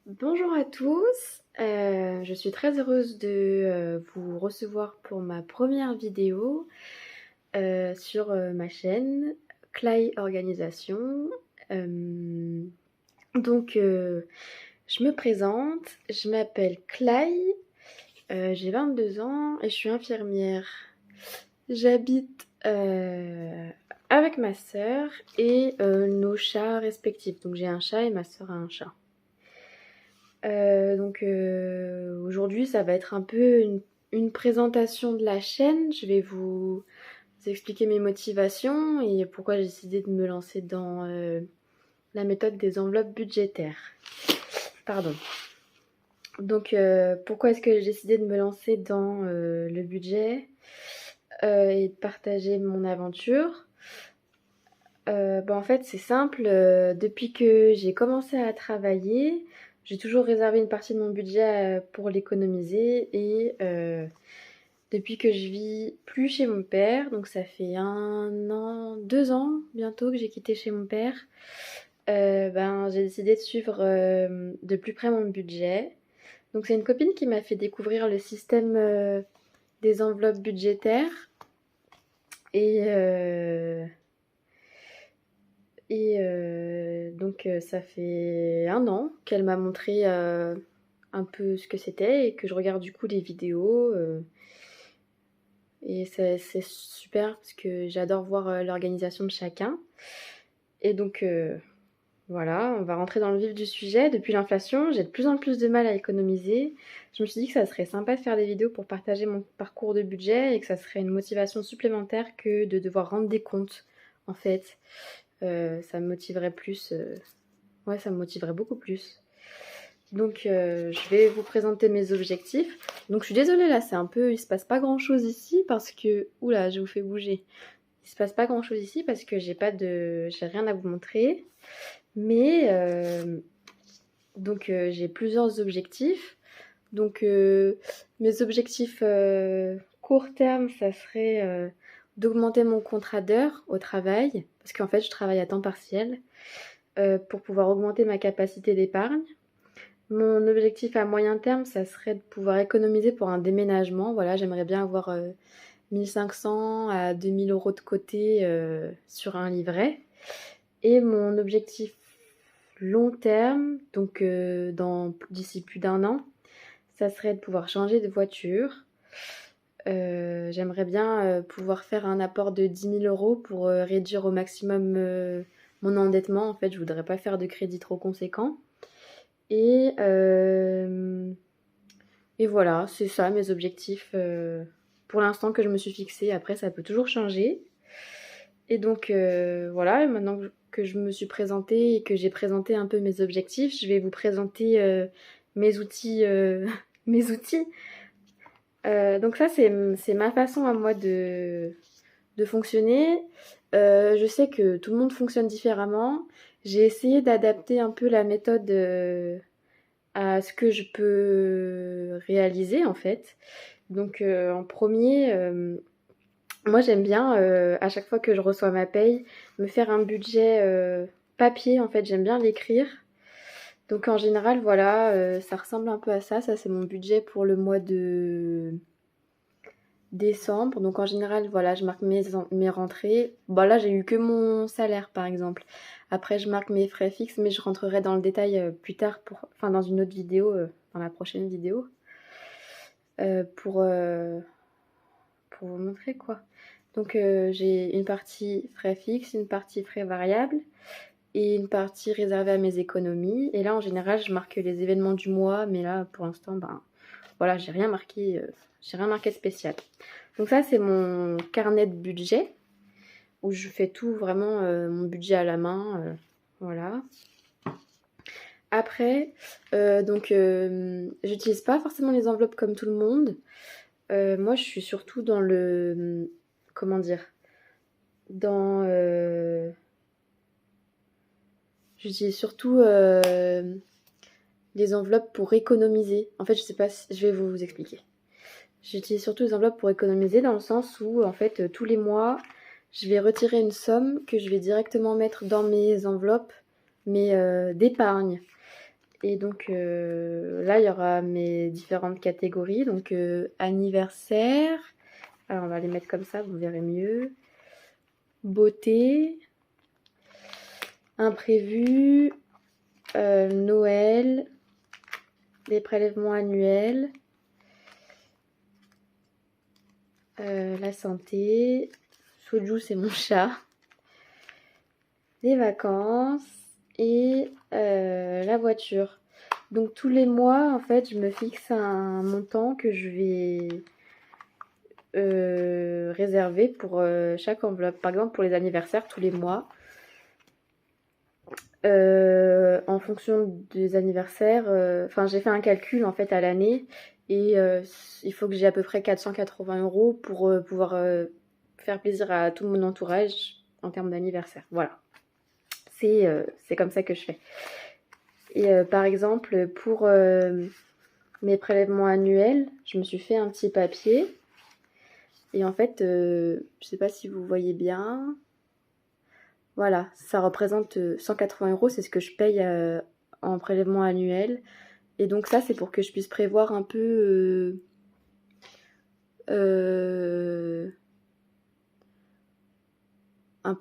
Bonjour à tous, je suis très heureuse de vous recevoir pour ma première vidéo sur ma chaîne Clay Organisation. Euh, je me présente, je m'appelle Clay, j'ai 22 ans et je suis infirmière. J'habite avec ma sœur et nos chats respectifs. Donc j'ai un chat et ma sœur a un chat. Aujourd'hui, ça va être un peu une présentation de la chaîne. Je vais vous expliquer mes motivations et pourquoi j'ai décidé de me lancer dans la méthode des enveloppes budgétaires. Pardon. Pourquoi est-ce que j'ai décidé de me lancer dans le budget et de partager mon aventure? En fait, c'est simple. Depuis que j'ai commencé à travailler, j'ai toujours réservé une partie de mon budget pour l'économiser. Et depuis que je vis plus chez mon père, donc ça fait 1 an, 2 ans bientôt que j'ai quitté chez mon père, j'ai décidé de suivre de plus près mon budget. Donc c'est une copine qui m'a fait découvrir le système des enveloppes budgétaires. Et... euh, ça fait 1 an qu'elle m'a montré un peu ce que c'était et que je regarde du coup les vidéos. Et c'est super parce que j'adore voir l'organisation de chacun. Et voilà, on va rentrer dans le vif du sujet. Depuis l'inflation, j'ai de plus en plus de mal à économiser. Je me suis dit que ça serait sympa de faire des vidéos pour partager mon parcours de budget et que ça serait une motivation supplémentaire que de devoir rendre des comptes, en fait. Ça me motiverait plus. Ouais, ça me motiverait beaucoup plus. Je vais vous présenter mes objectifs. Donc, je suis désolée, là, il se passe pas grand-chose ici parce que... Oula, je vous fais bouger. Il se passe pas grand-chose ici parce que j'ai rien à vous montrer. Mais, j'ai plusieurs objectifs. Mes objectifs court terme, ça serait d'augmenter mon contrat d'heures au travail. Parce qu'en fait, je travaille à temps partiel. Pour pouvoir augmenter ma capacité d'épargne. Mon objectif à moyen terme, ça serait de pouvoir économiser pour un déménagement. Voilà, j'aimerais bien avoir 1500 à 2000 euros de côté sur un livret. Et mon objectif long terme, d'ici plus d'1 an, ça serait de pouvoir changer de voiture. J'aimerais bien pouvoir faire un apport de 10 000 euros pour réduire au maximum mon endettement. En fait, je voudrais pas faire de crédit trop conséquent. Et, euh, et voilà, c'est ça mes objectifs pour l'instant que je me suis fixé. Après, ça peut toujours changer. Voilà, maintenant que je me suis présentée et que j'ai présenté un peu mes objectifs, je vais vous présenter mes outils. Mes outils. C'est ma façon à moi de fonctionner. Je sais que tout le monde fonctionne différemment. J'ai essayé d'adapter un peu la méthode à ce que je peux réaliser en fait. En premier, moi j'aime bien à chaque fois que je reçois ma paye, me faire un budget papier en fait, j'aime bien l'écrire. Donc en général voilà, ça ressemble un peu à ça. Ça c'est mon budget pour le mois de décembre. Donc en général voilà, je marque mes rentrées. Bon là j'ai eu que mon salaire par exemple. Après je marque mes frais fixes mais je rentrerai dans le détail plus tard dans une autre vidéo, dans la prochaine vidéo. Euh, pour, euh, pour vous montrer quoi. J'ai une partie frais fixes, une partie frais variables et une partie réservée à mes économies. Et là en général je marque les événements du mois, mais là pour l'instant voilà, j'ai rien marqué de spécial. Donc ça c'est mon carnet de budget où je fais tout vraiment mon budget à la main, voilà. Après, j'utilise pas forcément les enveloppes comme tout le monde. Moi, je suis surtout dans le... Comment dire? Dans... J'utilise surtout les enveloppes pour économiser. En fait, je sais pas si... Je vais vous expliquer. J'utilise surtout les enveloppes pour économiser dans le sens où, en fait, tous les mois, je vais retirer une somme que je vais directement mettre dans mes enveloppes, mais d'épargne. Et donc là, il y aura mes différentes catégories. Donc anniversaire. Alors on va les mettre comme ça, vous verrez mieux. Beauté. Imprévu. Noël. Les prélèvements annuels. La santé. Soju, c'est mon chat. Les vacances. Et la voiture. Donc tous les mois, en fait, je me fixe un montant que je vais réserver pour chaque enveloppe. Par exemple, pour les anniversaires, tous les mois. En fonction des anniversaires, enfin j'ai fait un calcul en fait à l'année et il faut que j'ai à peu près 480 € pour pouvoir faire plaisir à tout mon entourage en termes d'anniversaire. Voilà, c'est comme ça que je fais. Et par exemple, pour mes prélèvements annuels, je me suis fait un petit papier. Et en fait, je sais pas si vous voyez bien. Voilà, ça représente 180 €, c'est ce que je paye en prélèvement annuel. Et donc ça, c'est pour que je puisse prévoir un peu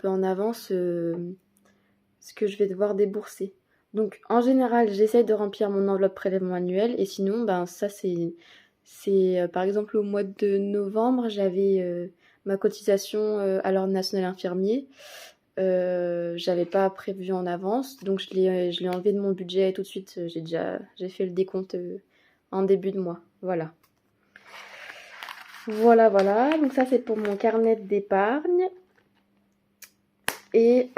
en avance ce que je vais devoir débourser. Donc en général, j'essaye de remplir mon enveloppe prélèvement annuel et sinon, ben ça c'est par exemple au mois de novembre, j'avais ma cotisation à l'Ordre national infirmier. J'avais pas prévu en avance, donc je l'ai enlevé de mon budget et tout de suite. J'ai fait le décompte en début de mois. Voilà. Voilà. Donc ça c'est pour mon carnet d'épargne. Et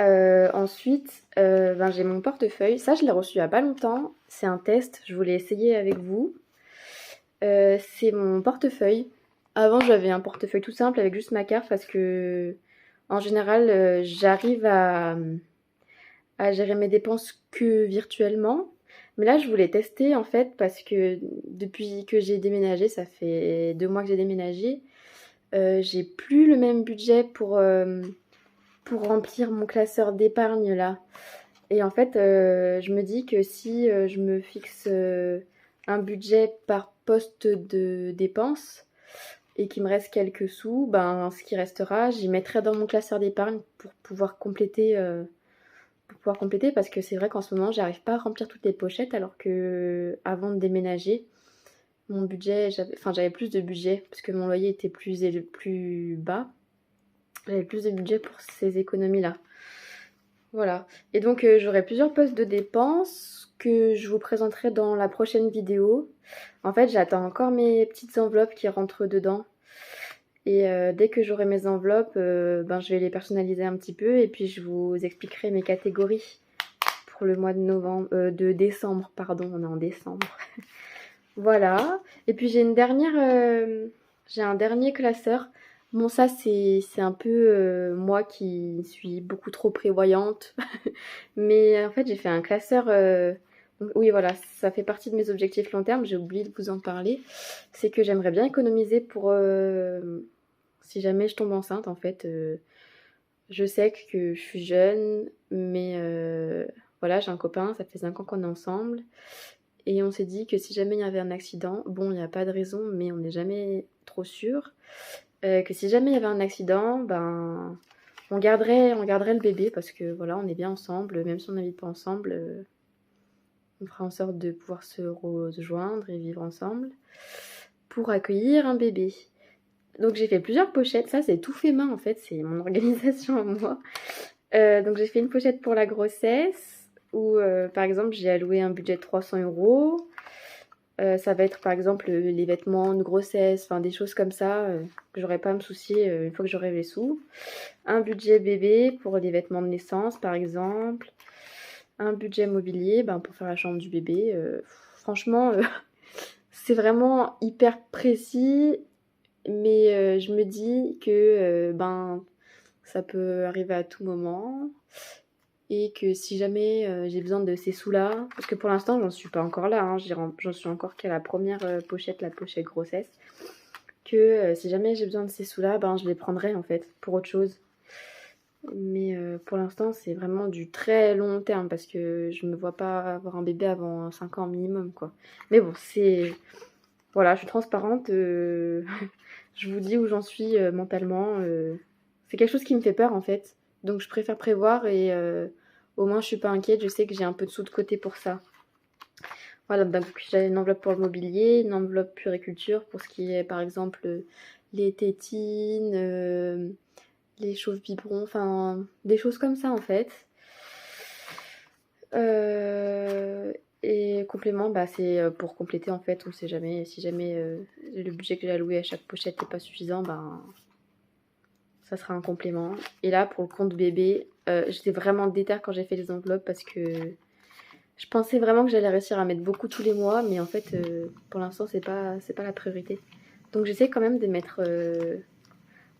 ensuite, ben, j'ai mon portefeuille. Ça, je l'ai reçu il y a pas longtemps. C'est un test. Je voulais essayer avec vous. C'est mon portefeuille. Avant, j'avais un portefeuille tout simple avec juste ma carte parce que, en général, j'arrive à gérer mes dépenses que virtuellement. Mais là, je voulais tester en fait parce que depuis que j'ai déménagé, ça fait 2 mois que j'ai déménagé, j'ai plus le même budget pour remplir mon classeur d'épargne là. Et en fait, je me dis que si je me fixe un budget par poste de dépenses et qu'il me reste quelques sous, ben ce qui restera, j'y mettrai dans mon classeur d'épargne pour pouvoir compléter. Parce que c'est vrai qu'en ce moment, j'arrive pas à remplir toutes les pochettes alors que avant de déménager, mon budget, j'avais plus de budget parce que mon loyer était plus bas. J'avais plus de budget pour ces économies-là. Voilà. Et donc, j'aurai plusieurs postes de dépenses que je vous présenterai dans la prochaine vidéo. En fait, j'attends encore mes petites enveloppes qui rentrent dedans. Et dès que j'aurai mes enveloppes, ben, je vais les personnaliser un petit peu et puis je vous expliquerai mes catégories pour le mois de décembre, pardon, on est en décembre. Voilà. Et puis j'ai un dernier classeur. Bon, ça c'est un peu moi qui suis beaucoup trop prévoyante. Mais en fait, j'ai fait un classeur. Oui, voilà, ça fait partie de mes objectifs long terme. J'ai oublié de vous en parler. C'est que j'aimerais bien économiser pour si jamais je tombe enceinte. En fait, je sais que je suis jeune, mais voilà, j'ai un copain. Ça fait 5 ans qu'on est ensemble. Et on s'est dit que si jamais il y avait un accident, bon, il n'y a pas de raison, mais on n'est jamais trop sûr, que si jamais il y avait un accident, ben, on garderait le bébé parce que voilà, on est bien ensemble, même si on n'habite pas ensemble, on fera en sorte de pouvoir se rejoindre et vivre ensemble pour accueillir un bébé. Donc j'ai fait plusieurs pochettes, ça c'est tout fait main en fait, c'est mon organisation à moi. Donc j'ai fait une pochette pour la grossesse où par exemple j'ai alloué un budget de 300 €. Ça va être par exemple les vêtements de grossesse, enfin des choses comme ça que j'aurais pas à me soucier une fois que j'aurai les sous. Un budget bébé pour les vêtements de naissance par exemple. Un budget mobilier pour faire la chambre du bébé. Franchement, c'est vraiment hyper précis, mais je me dis que ça peut arriver à tout moment. Et que si jamais j'ai besoin de ces sous-là, parce que pour l'instant j'en suis pas encore là, hein, j'en suis encore qu'à la première pochette, la pochette grossesse, que si jamais j'ai besoin de ces sous-là, je les prendrai en fait pour autre chose. Mais pour l'instant, c'est vraiment du très long terme parce que je me vois pas avoir un bébé avant 5 ans minimum, quoi. Mais bon, voilà, je suis transparente, je vous dis où j'en suis mentalement. C'est quelque chose qui me fait peur en fait. Donc je préfère prévoir et au moins je suis pas inquiète, je sais que j'ai un peu de sous de côté pour ça. Voilà, donc j'ai une enveloppe pour le mobilier, une enveloppe puériculture pour ce qui est par exemple les tétines, les chauves biberons, enfin des choses comme ça en fait. Et complément, bah, c'est pour compléter en fait, on sait jamais, si jamais le budget que j'ai alloué à chaque pochette n'est pas suffisant, ben ça sera un complément. Et là pour le compte bébé, j'étais vraiment déter quand j'ai fait les enveloppes parce que je pensais vraiment que j'allais réussir à mettre beaucoup tous les mois, mais en fait pour l'instant c'est pas la priorité. Donc j'essaie quand même de mettre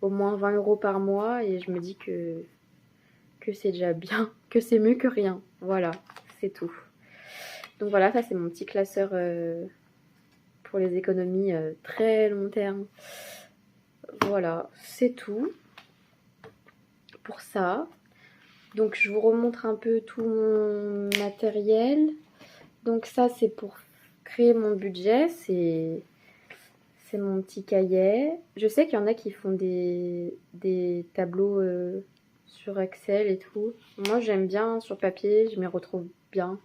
au moins 20 € par mois et je me dis que c'est déjà bien, que c'est mieux que rien. Voilà, c'est tout. Donc voilà, ça c'est mon petit classeur pour les économies très long terme. Voilà, c'est tout pour ça. Donc je vous remontre un peu tout mon matériel. Donc ça c'est pour créer mon budget, c'est mon petit cahier. Je sais qu'il y en a qui font des tableaux sur Excel et tout. Moi j'aime bien sur papier, je m'y retrouve bien.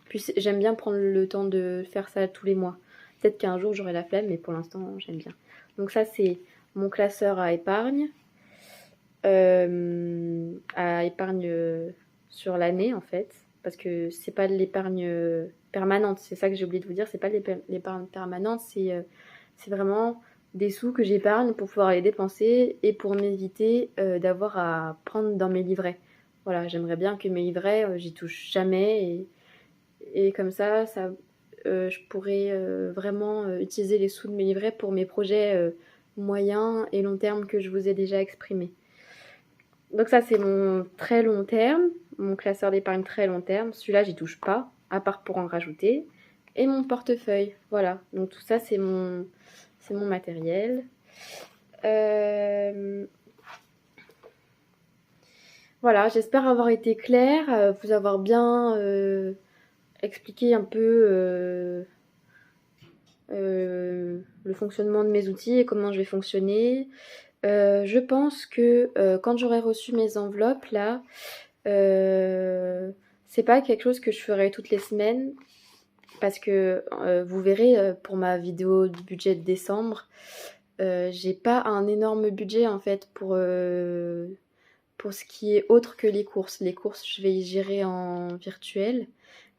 Puis j'aime bien prendre le temps de faire ça tous les mois. Peut-être qu'un jour j'aurai la flemme, mais pour l'instant j'aime bien. Donc ça c'est mon classeur à épargne. À épargne sur l'année en fait. Parce que c'est pas de l'épargne permanente. C'est ça que j'ai oublié de vous dire. C'est pas de l'épargne permanente. C'est vraiment des sous que j'épargne pour pouvoir les dépenser et pour m'éviter d'avoir à prendre dans mes livrets. Voilà, j'aimerais bien que mes livrets, j'y touche jamais. Et comme ça je pourrais vraiment utiliser les sous de mes livrets pour mes projets moyens et long terme que je vous ai déjà exprimés. Donc ça, c'est mon très long terme, mon classeur d'épargne très long terme. Celui-là, j'y touche pas, à part pour en rajouter. Et mon portefeuille, voilà. Donc tout ça, c'est mon matériel. Voilà, j'espère avoir été claire, vous avoir bien expliqué un peu le fonctionnement de mes outils et comment je vais fonctionner. Je pense que quand j'aurai reçu mes enveloppes là, c'est pas quelque chose que je ferai toutes les semaines parce que vous verrez pour ma vidéo du budget de décembre, j'ai pas un énorme budget en fait pour ce qui est autre que les courses. Les courses, je vais y gérer en virtuel.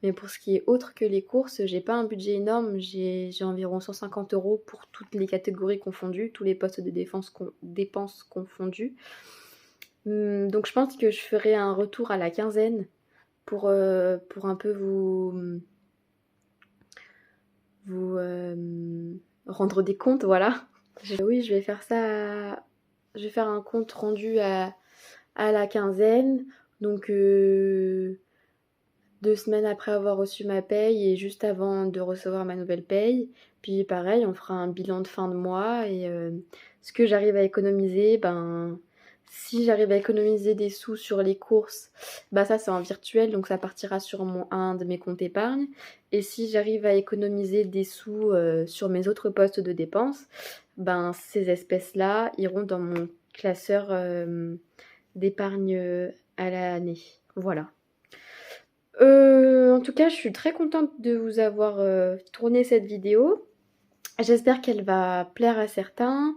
Mais pour ce qui est autre que les courses, j'ai pas un budget énorme. J'ai environ 150 € pour toutes les catégories confondues, tous les postes de dépenses confondus. Donc je pense que je ferai un retour à la quinzaine pour un peu vous rendre des comptes, voilà. Oui, je vais faire ça. Je vais faire un compte rendu à la quinzaine. Donc 2 semaines après avoir reçu ma paye et juste avant de recevoir ma nouvelle paye. Puis pareil, on fera un bilan de fin de mois et ce que j'arrive à économiser, ben si j'arrive à économiser des sous sur les courses, bah ça c'est en virtuel, donc ça partira sur un de mes comptes épargne. Et si j'arrive à économiser des sous sur mes autres postes de dépenses, ben ces espèces-là iront dans mon classeur d'épargne à l'année. Voilà. En tout cas, je suis très contente de vous avoir tourné cette vidéo. J'espère qu'elle va plaire à certains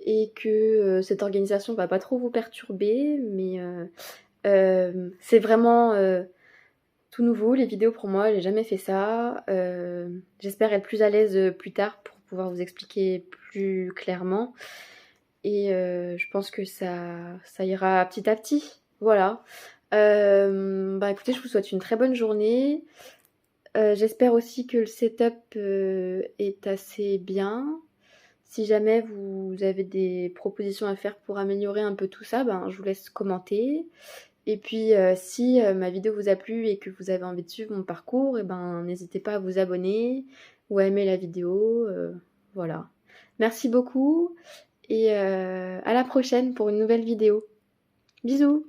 et que cette organisation va pas trop vous perturber, mais c'est vraiment tout nouveau, les vidéos pour moi, j'ai jamais fait ça. J'espère être plus à l'aise plus tard pour pouvoir vous expliquer plus clairement. Et je pense que ça ira petit à petit. Voilà. Bah écoutez, je vous souhaite une très bonne journée. J'espère aussi que le setup est assez bien. Si jamais vous avez des propositions à faire pour améliorer un peu tout ça, ben, je vous laisse commenter. Et puis si ma vidéo vous a plu et que vous avez envie de suivre mon parcours, et ben, n'hésitez pas à vous abonner ou à aimer la vidéo. Voilà. Merci beaucoup et à la prochaine pour une nouvelle vidéo. Bisous!